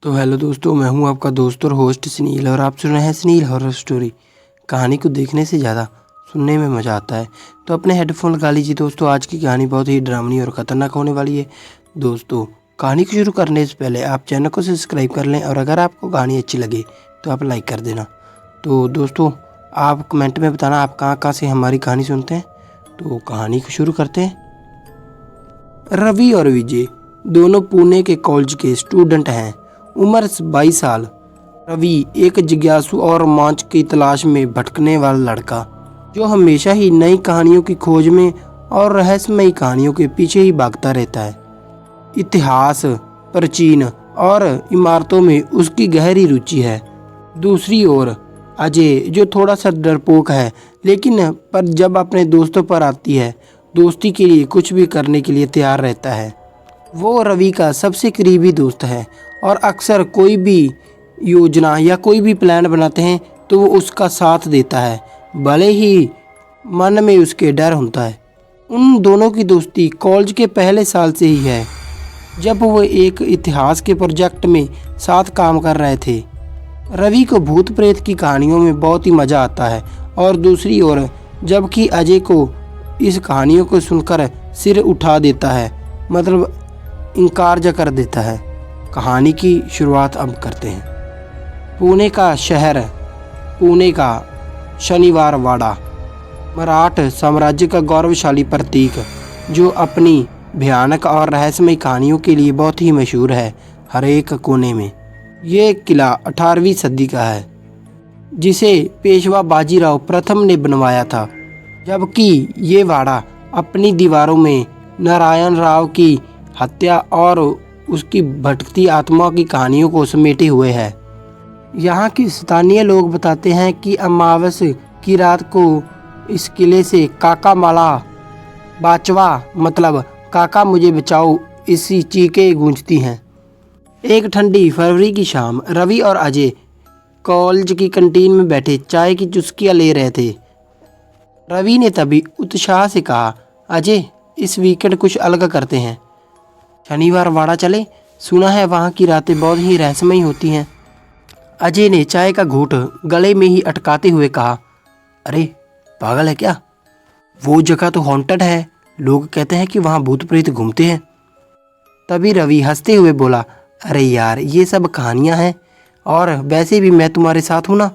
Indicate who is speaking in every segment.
Speaker 1: तो हेलो दोस्तों, मैं हूं आपका दोस्त और होस्ट सुनील और आप सुन रहे हैं सुनील हॉरर स्टोरी। कहानी को देखने से ज़्यादा सुनने में मज़ा आता है, तो अपने हेडफोन लगा लीजिए दोस्तों। आज की कहानी बहुत ही डरावनी और ख़तरनाक होने वाली है। दोस्तों, कहानी को शुरू करने से पहले आप चैनल को सब्सक्राइब कर लें और अगर आपको कहानी अच्छी लगे तो आप लाइक कर देना। तो दोस्तों, आप कमेंट में बताना आप कहाँ कहाँ से हमारी कहानी सुनते हैं। तो कहानी को शुरू करते हैं। रवि और विजय दोनों पुणे के कॉलेज के स्टूडेंट हैं। उम्र 22 साल। रवि एक जिज्ञासु और रोमांच की तलाश में भटकने वाला लड़का, जो हमेशा ही नई कहानियों की खोज में और रहस्यमयी कहानियों के पीछे ही भागता रहता है। इतिहास, प्राचीन और इमारतों में उसकी गहरी रुचि है। दूसरी ओर अजय, जो थोड़ा सा डरपोक है, लेकिन पर जब अपने दोस्तों पर आती है, दोस्ती के लिए कुछ भी करने के लिए तैयार रहता है। वो रवि का सबसे करीबी दोस्त है और अक्सर कोई भी योजना या कोई भी प्लान बनाते हैं तो वो उसका साथ देता है, भले ही मन में उसके डर होता है। उन दोनों की दोस्ती कॉलेज के पहले साल से ही है, जब वो एक इतिहास के प्रोजेक्ट में साथ काम कर रहे थे। रवि को भूत प्रेत की कहानियों में बहुत ही मज़ा आता है और दूसरी ओर जबकि अजय को इस कहानियों को सुनकर सिर उठा देता है, मतलब इनकार जा कर देता है। कहानी की शुरुआत अब करते हैं। पुणे का शहर, पुणे का शनिवार वाड़ा, मराठ साम्राज्य का गौरवशाली प्रतीक, जो अपनी भयानक और रहस्यमय कहानियों के लिए बहुत ही मशहूर है। हर एक कोने में ये किला 18वीं सदी का है, जिसे पेशवा बाजीराव प्रथम ने बनवाया था। जबकि ये वाड़ा अपनी दीवारों में नारायण राव की हत्या और उसकी भटकती आत्मा की कहानियों को समेटे हुए है। यहाँ के स्थानीय लोग बताते हैं कि अमावस की रात को इस किले से काका माला बाचवा, मतलब काका मुझे बचाओ, इसी चीखें गूंजती हैं। एक ठंडी फरवरी की शाम रवि और अजय कॉलेज की कैंटीन में बैठे चाय की चुस्कियाँ ले रहे थे। रवि ने तभी उत्साह से कहा, अजय, इस वीकेंड कुछ अलग करते हैं। शनिवार वाड़ा चले, सुना है वहाँ की रातें बहुत ही रहस्यमयी होती हैं। अजय ने चाय का घूंट गले में ही अटकाते हुए कहा, अरे पागल है क्या? वो जगह तो हॉन्टेड है, लोग कहते हैं कि वहाँ भूत प्रेत घूमते हैं। तभी रवि हंसते हुए बोला, अरे यार, ये सब कहानियाँ हैं और वैसे भी मैं तुम्हारे साथ हूँ ना,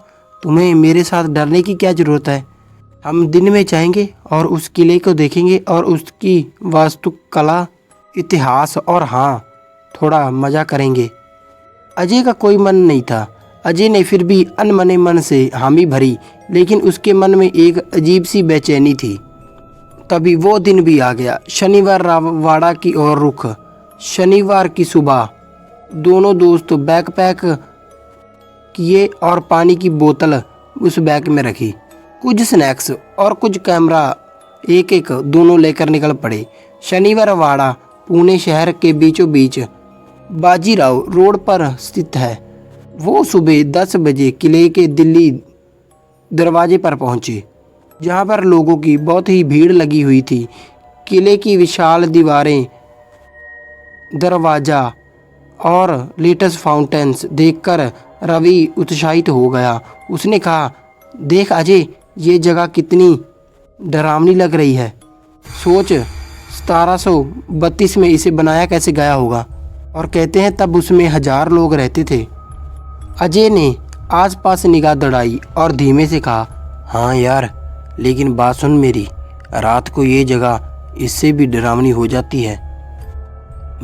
Speaker 1: तुम्हें मेरे साथ डरने की क्या ज़रूरत है। हम दिन में जाएंगे और उस किले को देखेंगे और उसकी वास्तुकला, इतिहास और हाँ, थोड़ा मज़ा करेंगे। अजय का कोई मन नहीं था। अजय ने फिर भी अनमने मन से हामी भरी, लेकिन उसके मन में एक अजीब सी बेचैनी थी। तभी वो दिन भी आ गया। शनिवार वाड़ा की ओर रुख। शनिवार की सुबह दोनों दोस्त बैकपैक किए और पानी की बोतल उस बैग में रखी। कुछ स्नैक्स और कुछ कैमरा एक एक दोनों लेकर निकल पड़े। शनिवार वाड़ा पुणे शहर के बीचों बीच बाजीराव रोड पर स्थित है। वो सुबह 10 बजे किले के दिल्ली दरवाजे पर पहुंचे, जहां पर लोगों की बहुत ही भीड़ लगी हुई थी। किले की विशाल दीवारें, दरवाज़ा और लेटेस्ट फाउंटेन्स देखकर रवि उत्साहित हो गया। उसने कहा, देख अजय, ये जगह कितनी डरावनी लग रही है। सोच, 1732 में इसे बनाया कैसे गया होगा, और कहते हैं तब उसमें 1000 लोग रहते थे। अजय ने आसपास निगाह दौड़ाई और धीमे से कहा, हाँ यार, लेकिन बात सुन मेरी, रात को ये जगह इससे भी डरावनी हो जाती है।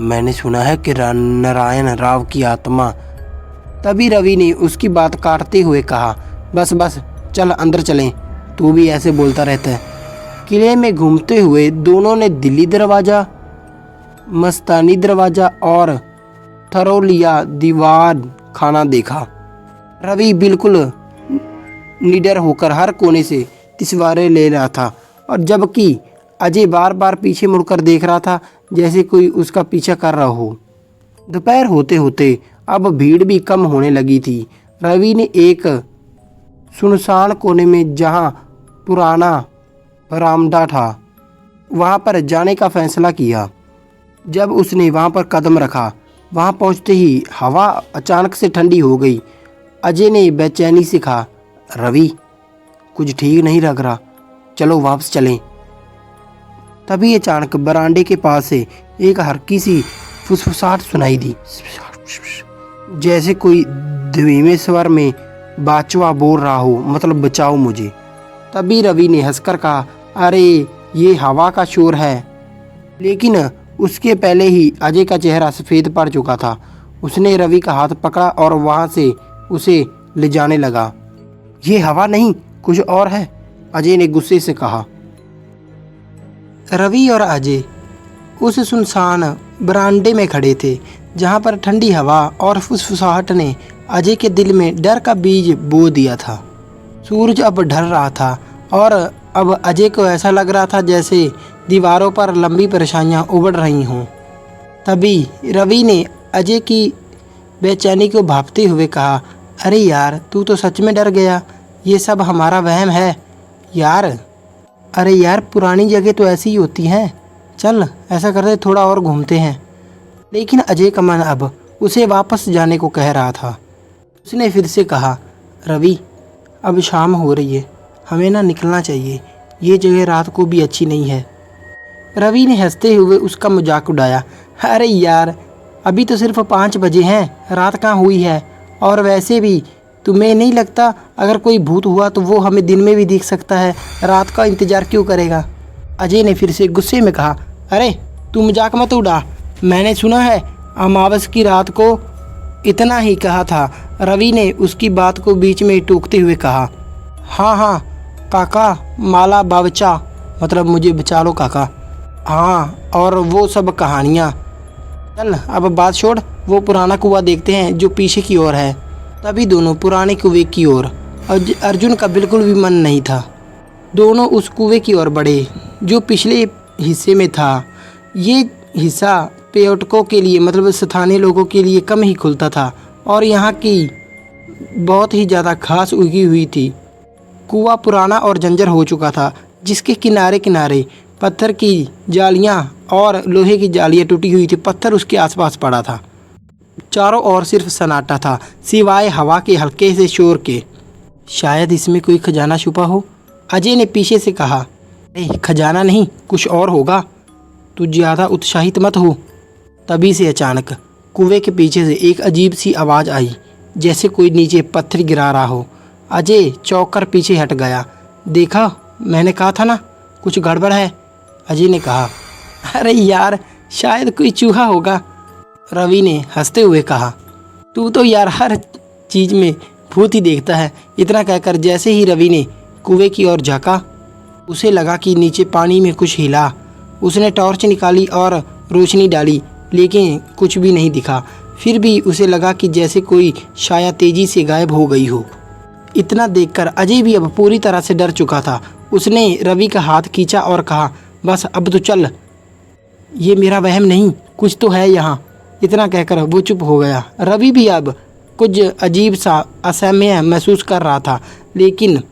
Speaker 1: मैंने सुना है कि नारायण राव की आत्मा। तभी रवि ने उसकी बात काटते हुए कहा, बस बस, चल अंदर चलें, तू भी ऐसे बोलता रहता है। किले में घूमते हुए दोनों ने दिल्ली दरवाज़ा, मस्तानी दरवाज़ा और थरोलिया दीवार खाना देखा। रवि बिल्कुल निडर होकर हर कोने से तस्वीरें ले रहा था, और जबकि अजय बार बार पीछे मुड़कर देख रहा था, जैसे कोई उसका पीछा कर रहा हो। दोपहर होते होते अब भीड़ भी कम होने लगी थी। रवि ने एक सुनसान कोने में, जहां पुराना बरामदा था, वहां पर जाने का फैसला किया। जब उसने वहां पर कदम रखा वहाँ पहुँचते ही हवा अचानक से ठंडी हो गई। अजय ने बेचैनी से कहा, रवि कुछ ठीक नहीं लग रहा, चलो वापस चलें। तभी अचानक बरामदे के पास से एक हल्की सी फुसफुसाहट सुनाई दी, जैसे कोई धीमे स्वर में बाचवा बोल रहा हो, मतलब बचाओ मुझे। तभी रवि ने हंसकर कहा, अरे ये हवा का शोर है। लेकिन उसके पहले ही अजय का चेहरा सफ़ेद पड़ चुका था। उसने रवि का हाथ पकड़ा और वहाँ से उसे ले जाने लगा। ये हवा नहीं, कुछ और है, अजय ने गुस्से से कहा। रवि और अजय उस सुनसान बरामदे में खड़े थे, जहाँ पर ठंडी हवा और फुसफुसाहट ने अजय के दिल में डर का बीज बो दिया था। सूरज अब ढल रहा था और अब अजय को ऐसा लग रहा था जैसे दीवारों पर लंबी परेशानियां उबड़ रही हों। तभी रवि ने अजय की बेचैनी को भांपते हुए कहा, अरे यार तू तो सच में डर गया, ये सब हमारा वहम है यार। अरे यार पुरानी जगह तो ऐसी ही होती हैं, चल ऐसा करते थोड़ा और घूमते हैं। लेकिन अजय का मन अब उसे वापस जाने को कह रहा था। उसने फिर से कहा, रवि अब शाम हो रही है, हमें ना निकलना चाहिए, ये जगह रात को भी अच्छी नहीं है। रवि ने हंसते हुए उसका मजाक उड़ाया, अरे यार अभी तो सिर्फ 5 बजे हैं, रात कहाँ हुई है, और वैसे भी तुम्हें नहीं लगता अगर कोई भूत हुआ तो वो हमें दिन में भी दिख सकता है, रात का इंतज़ार क्यों करेगा। अजय ने फिर से गुस्से में कहा, अरे तू मजाक मत उड़ा, मैंने सुना है अमावस की रात को। इतना ही कहा था, रवि ने उसकी बात को बीच में टोकते हुए कहा, हाँ हाँ काका, माला बावचा, मतलब मुझे बचा लो काका। हाँ और वो सब कहानियाँ, चल अब बात छोड़, वो पुराना कुआं देखते हैं जो पीछे की ओर है। तभी दोनों पुराने कुएं की ओर, अर्जुन का बिल्कुल भी मन नहीं था। दोनों उस कुएं की ओर बढ़े जो पिछले हिस्से में था। ये हिस्सा पर्यटकों के लिए, मतलब स्थानीय लोगों के लिए कम ही खुलता था और यहाँ की बहुत ही ज़्यादा घास उगी हुई थी। कुआं पुराना और जंजर हो चुका था, जिसके किनारे किनारे पत्थर की जालियाँ और लोहे की जालियाँ टूटी हुई थी। पत्थर उसके आसपास पड़ा था। चारों ओर सिर्फ सन्नाटा था, सिवाय हवा के हल्के से शोर के। शायद इसमें कोई खजाना छुपा हो, अजय ने पीछे से कहा। अरे खजाना नहीं, कुछ और होगा, तू ज़्यादा उत्साहित मत हो। तभी से अचानक कुएं के पीछे से एक अजीब सी आवाज़ आई, जैसे कोई नीचे पत्थर गिरा रहा हो। अजय चौंक कर पीछे हट गया। देखा, मैंने कहा था ना कुछ गड़बड़ है, अजय ने कहा। अरे यार शायद कोई चूहा होगा, रवि ने हंसते हुए कहा। तू तो यार हर चीज़ में भूत ही देखता है। इतना कहकर जैसे ही रवि ने कुएं की ओर झाँका, उसे लगा कि नीचे पानी में कुछ हिला। उसने टॉर्च निकाली और रोशनी डाली, लेकिन कुछ भी नहीं दिखा। फिर भी उसे लगा कि जैसे कोई छाया तेजी से गायब हो गई हो। इतना देखकर अजय भी अब पूरी तरह से डर चुका था। उसने रवि का हाथ खींचा और कहा, बस अब तो चल, ये मेरा वहम नहीं, कुछ तो है यहाँ। इतना कहकर वो चुप हो गया। रवि भी अब कुछ अजीब सा असहमय महसूस कर रहा था, लेकिन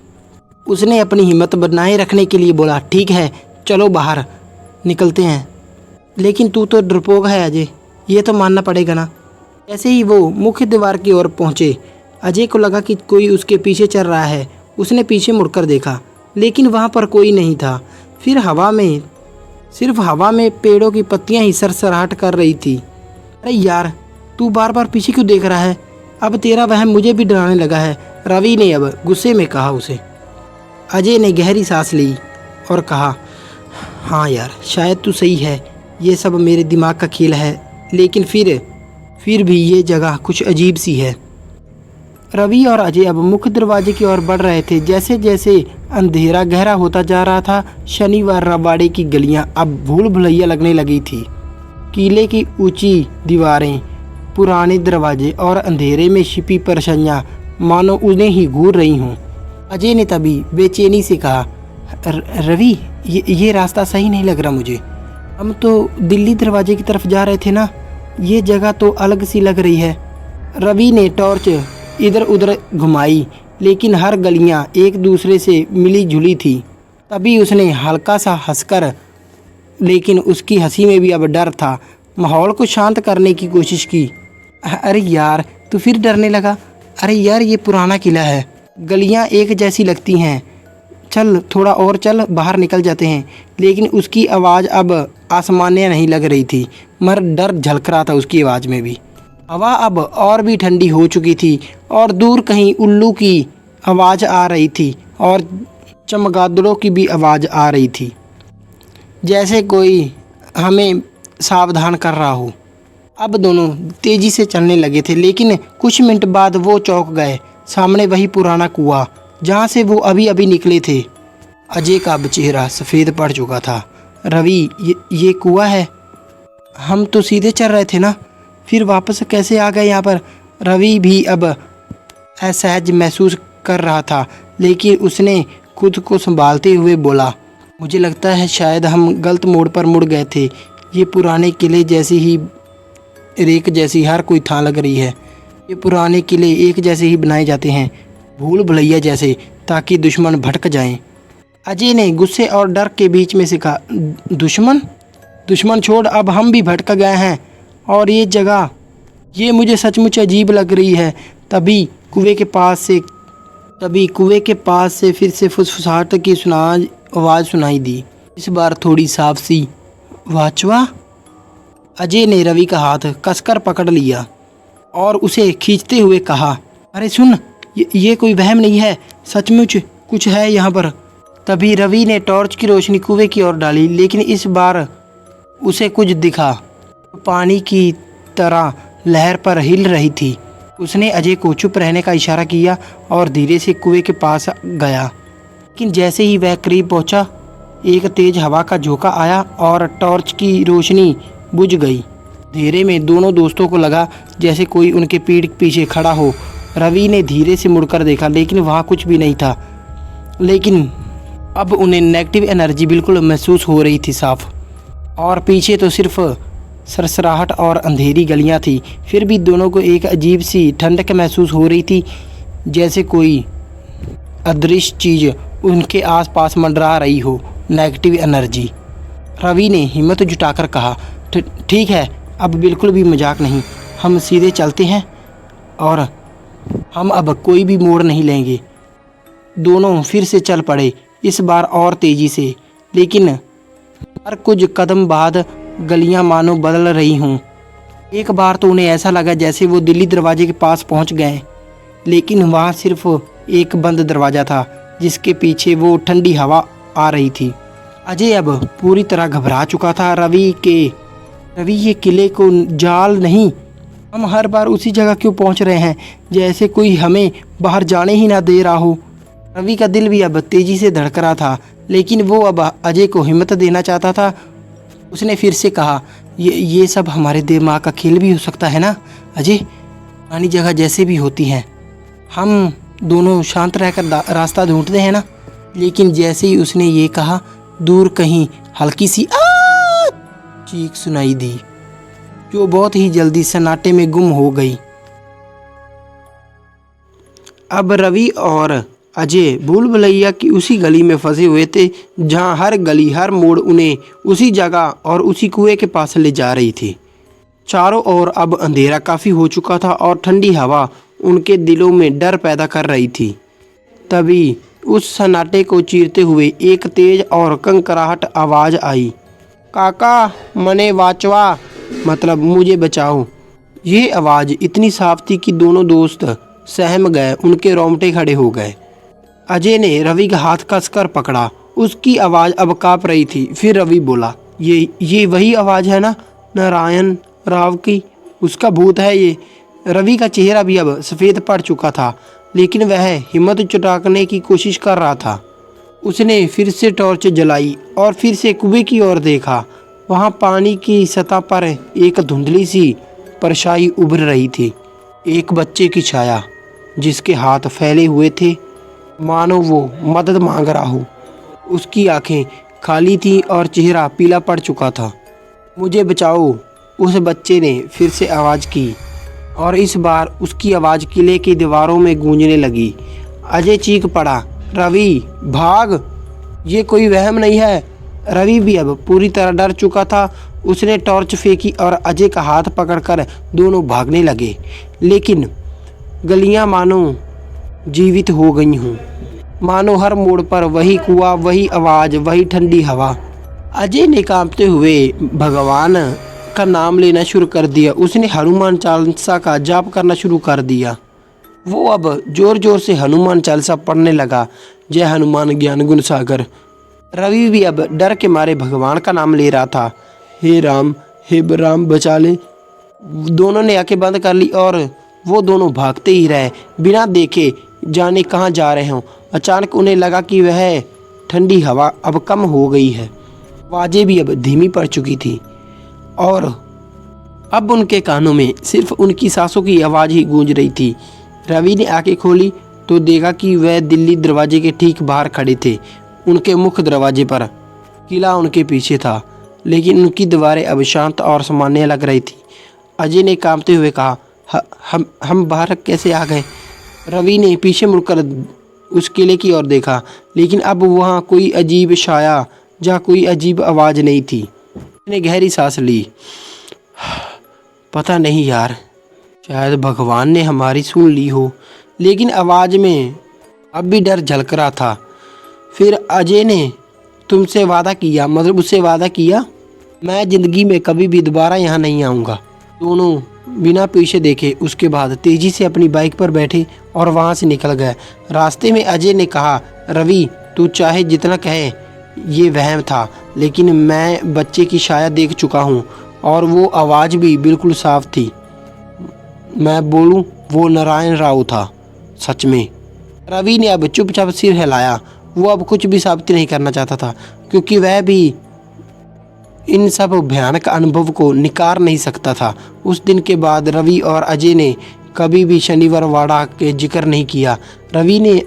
Speaker 1: उसने अपनी हिम्मत बनाए रखने के लिए बोला, ठीक है चलो बाहर निकलते हैं। लेकिन तू तो डरपोक है अजय, ये तो मानना पड़ेगा ना। जैसे ही वो मुख्य द्वार की ओर पहुँचे, अजय को लगा कि कोई उसके पीछे चल रहा है। उसने पीछे मुड़कर देखा, लेकिन वहाँ पर कोई नहीं था। फिर सिर्फ हवा में पेड़ों की पत्तियाँ ही सरसराहट कर रही थी। अरे यार तू बार बार पीछे क्यों देख रहा है, अब तेरा वहम मुझे भी डराने लगा है, रवि ने अब गुस्से में कहा उसे। अजय ने गहरी सांस ली और कहा, हाँ यार शायद तू सही है, ये सब मेरे दिमाग का खेल है, लेकिन फिर भी ये जगह कुछ अजीब सी है। रवि और अजय अब मुख्य दरवाजे की ओर बढ़ रहे थे। जैसे जैसे अंधेरा गहरा होता जा रहा था, शनिवार रवाड़े की गलियां अब भूल भुलैया लगने लगी थी। किले की ऊंची दीवारें, पुराने दरवाजे और अंधेरे में छिपी परछाइयां मानो उन्हें ही घूर रही हों। अजय ने तभी बेचैनी से कहा, रवि ये रास्ता सही नहीं लग रहा मुझे। हम तो दिल्ली दरवाजे की तरफ जा रहे थे ना, ये जगह तो अलग सी लग रही है। रवि ने टॉर्च इधर उधर घुमाई, लेकिन हर गलियां एक दूसरे से मिली जुली थी। तभी उसने हल्का सा हंसकर, लेकिन उसकी हंसी में भी अब डर था, माहौल को शांत करने की कोशिश की। अरे यार, तू फिर डरने लगा? अरे यार, ये पुराना किला है, गलियां एक जैसी लगती हैं। चल थोड़ा और चल, बाहर निकल जाते हैं। लेकिन उसकी आवाज़ अब आसमान्य नहीं लग रही थी, मगर डर झलक रहा था उसकी आवाज़ में भी। हवा अब और भी ठंडी हो चुकी थी और दूर कहीं उल्लू की आवाज़ आ रही थी और चमगादड़ों की भी आवाज़ आ रही थी, जैसे कोई हमें सावधान कर रहा हो। अब दोनों तेज़ी से चलने लगे थे, लेकिन कुछ मिनट बाद वो चौंक गए। सामने वही पुराना कुआं जहाँ से वो अभी अभी निकले थे। अजय का अब चेहरा सफ़ेद पड़ चुका था। रवि, ये कुआं है? हम तो सीधे चल रहे थे ना, फिर वापस कैसे आ गए यहाँ पर? रवि भी अब असहज महसूस कर रहा था, लेकिन उसने खुद को संभालते हुए बोला, मुझे लगता है शायद हम गलत मोड़ पर मुड़ गए थे। ये पुराने किले जैसी ही रेक जैसी हर कोई थाह लग रही है। ये पुराने किले एक जैसे ही बनाए जाते हैं, भूल भुलैया जैसे, ताकि दुश्मन भटक जाएं। अजय ने गुस्से और डर के बीच में से कहा, दुश्मन? दुश्मन छोड़, अब हम भी भटक गए हैं। और ये जगह, ये मुझे सचमुच अजीब लग रही है। तभी कुएं के पास से फिर से फुसफुसाहट की आवाज़ सुनाई दी, इस बार थोड़ी साफ सी। वाचवा? अजय ने रवि का हाथ कसकर पकड़ लिया और उसे खींचते हुए कहा, अरे सुन, ये कोई वहम नहीं है, सचमुच कुछ है यहाँ पर। तभी रवि ने टॉर्च की रोशनी कुएं की ओर डाली, लेकिन इस बार उसे कुछ दिखा, पानी की तरह लहर पर हिल रही थी। उसने अजय को चुप रहने का इशारा किया और धीरे से कुएं के पास गया। लेकिन जैसे ही वह करीब पहुंचा, एक तेज हवा का झोंका आया और टॉर्च की रोशनी बुझ गई। अंधेरे में दोनों दोस्तों को लगा जैसे कोई उनके पीठ पीछे खड़ा हो। रवि ने धीरे से मुड़कर देखा, लेकिन वहाँ कुछ भी नहीं था। लेकिन अब उन्हें नेगेटिव एनर्जी बिल्कुल महसूस हो रही थी साफ, और पीछे तो सिर्फ सरसराहट और अंधेरी गलियां थी। फिर भी दोनों को एक अजीब सी ठंडक महसूस हो रही थी, जैसे कोई अदृश्य चीज़ उनके आसपास मंडरा रही हो। Negative energy. रवि ने हिम्मत जुटाकर कहा, ठीक है, अब बिल्कुल भी मजाक नहीं, हम सीधे चलते हैं और हम अब कोई भी मोड़ नहीं लेंगे। दोनों फिर से चल पड़े, इस बार और तेज़ी से। लेकिन हर कुछ कदम बाद गलियां मानो बदल रही हों। एक बार तो उन्हें ऐसा लगा जैसे वो दिल्ली दरवाजे के पास पहुंच गए, लेकिन वहां सिर्फ एक बंद दरवाज़ा था, जिसके पीछे वो ठंडी हवा आ रही थी। अजय अब पूरी तरह घबरा चुका था। रवि, ये किले को जाल नहीं, हम हर बार उसी जगह क्यों पहुंच रहे हैं, जैसे कोई हमें बाहर जाने ही ना दे रहा हो। रवि का दिल भी अब तेज़ी से धड़क रहा था, लेकिन वो अब अजय को हिम्मत देना चाहता था। उसने फिर से कहा, ये सब हमारे दिमाग का खेल भी हो सकता है ना अजय, पुरानी जगह जैसे भी होती हैं, हम दोनों शांत रहकर रास्ता ढूंढते हैं ना। लेकिन जैसे ही उसने ये कहा, दूर कहीं हल्की सी चीख सुनाई दी, जो बहुत ही जल्दी सन्नाटे में गुम हो गई। अब रवि और अजय भूल भुलैया की उसी गली में फंसे हुए थे, जहां हर गली, हर मोड़ उन्हें उसी जगह और उसी कुएं के पास ले जा रही थी। चारों ओर अब अंधेरा काफ़ी हो चुका था और ठंडी हवा उनके दिलों में डर पैदा कर रही थी। तभी उस सन्नाटे को चीरते हुए एक तेज और कंकराहट आवाज़ आई, काका, मने वाचवा, मतलब मुझे बचाओ। ये आवाज़ इतनी साफ थी कि दोनों दोस्त सहम गए, उनके रोंगटे खड़े हो गए। अजय ने रवि का हाथ कसकर पकड़ा, उसकी आवाज़ अब काँप रही थी। फिर रवि बोला, ये वही आवाज़ है ना, नारायण राव की, उसका भूत है ये। रवि का चेहरा भी अब सफ़ेद पड़ चुका था, लेकिन वह हिम्मत जुटाने की कोशिश कर रहा था। उसने फिर से टॉर्च जलाई और फिर से कुएं की ओर देखा। वहाँ पानी की सतह पर एक धुंधली सी परछाई उभर रही थी, एक बच्चे की छाया, जिसके हाथ फैले हुए थे, मानो वो मदद मांग रहा हो। उसकी आंखें खाली थीं और चेहरा पीला पड़ चुका था। मुझे बचाओ, उस बच्चे ने फिर से आवाज़ की, और इस बार उसकी आवाज़ किले की दीवारों में गूंजने लगी। अजय चीख पड़ा, रवि भाग, ये कोई वहम नहीं है। रवि भी अब पूरी तरह डर चुका था। उसने टॉर्च फेंकी और अजय का हाथ पकड़कर दोनों भागने लगे। लेकिन गलियां मानो जीवित हो गई हों, मानो हर मोड़ पर वही कुआं, वही आवाज़, वही ठंडी हवा। अजय ने कांपते हुए भगवान का नाम लेना शुरू कर दिया। उसने हनुमान चालीसा का जाप करना शुरू कर दिया। वो अब जोर जोर से हनुमान चालीसा पढ़ने लगा। जय हनुमान ज्ञान गुण सागर। रवि भी अब डर के मारे भगवान का नाम ले रहा था। हे राम, हे राम बचा ले। दोनों ने आंखें बंद कर ली और वो दोनों भागते ही रहे, बिना देखे जाने कहाँ जा रहे हों। अचानक उन्हें लगा कि वह ठंडी हवा अब कम हो गई है। आवाज़ें भी अब धीमी पड़ चुकी थी और अब उनके कानों में सिर्फ उनकी सांसों की आवाज़ ही गूंज रही थी। रवि ने आंखें खोली तो देखा कि वह दिल्ली दरवाजे के ठीक बाहर खड़े थे। उनके मुख्य दरवाजे पर किला उनके पीछे था, लेकिन उनकी दीवारें अब शांत और सामान्य लग रही थी। अजय ने कांपते हुए कहा, हम बाहर कैसे आ गए? रवि ने पीछे मुड़कर उस किले की ओर देखा, लेकिन अब वहाँ कोई अजीब छाया या कोई अजीब आवाज़ नहीं थी। उसने गहरी सांस ली। पता नहीं यार, शायद भगवान ने हमारी सुन ली हो। लेकिन आवाज़ में अब भी डर झलक रहा था। फिर अजय ने तुमसे वादा किया, मतलब उससे वादा किया, मैं ज़िंदगी में कभी भी दोबारा यहाँ नहीं आऊँगा। दोनों बिना पीछे देखे उसके बाद तेज़ी से अपनी बाइक पर बैठे और वहाँ से निकल गए। रास्ते में अजय ने कहा, रवि तू चाहे जितना कहे ये वहम था, लेकिन मैं बच्चे की छाया देख चुका हूँ और वो आवाज़ भी बिल्कुल साफ थी। मैं बोलूँ वो नारायण राव था सच में। रवि ने अब चुपचाप सिर हिलाया। वो अब कुछ भी साबित नहीं करना चाहता था, क्योंकि वह भी इन सब भयानक अनुभव को निकार नहीं सकता था। उस दिन के बाद रवि और अजय ने कभी भी शनिवार वाड़ा के जिक्र नहीं किया। रवि ने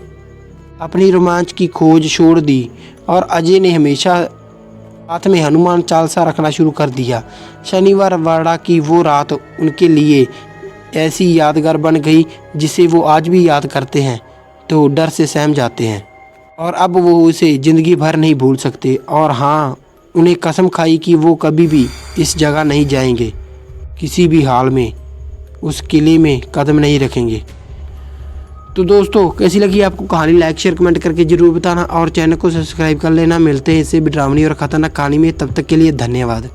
Speaker 1: अपनी रोमांच की खोज छोड़ दी और अजय ने हमेशा साथ में हनुमान चालीसा रखना शुरू कर दिया। शनिवार वाड़ा की वो रात उनके लिए ऐसी यादगार बन गई जिसे वो आज भी याद करते हैं तो डर से सहम जाते हैं, और अब वो उसे ज़िंदगी भर नहीं भूल सकते। और हाँ, उन्हें कसम खाई कि वो कभी भी इस जगह नहीं जाएंगे, किसी भी हाल में उस किले में कदम नहीं रखेंगे। तो दोस्तों, कैसी लगी आपको कहानी? लाइक शेयर कमेंट करके ज़रूर बताना और चैनल को सब्सक्राइब कर लेना। मिलते हैं इससे भी डरावनी और ख़तरनाक कहानी में। तब तक के लिए धन्यवाद।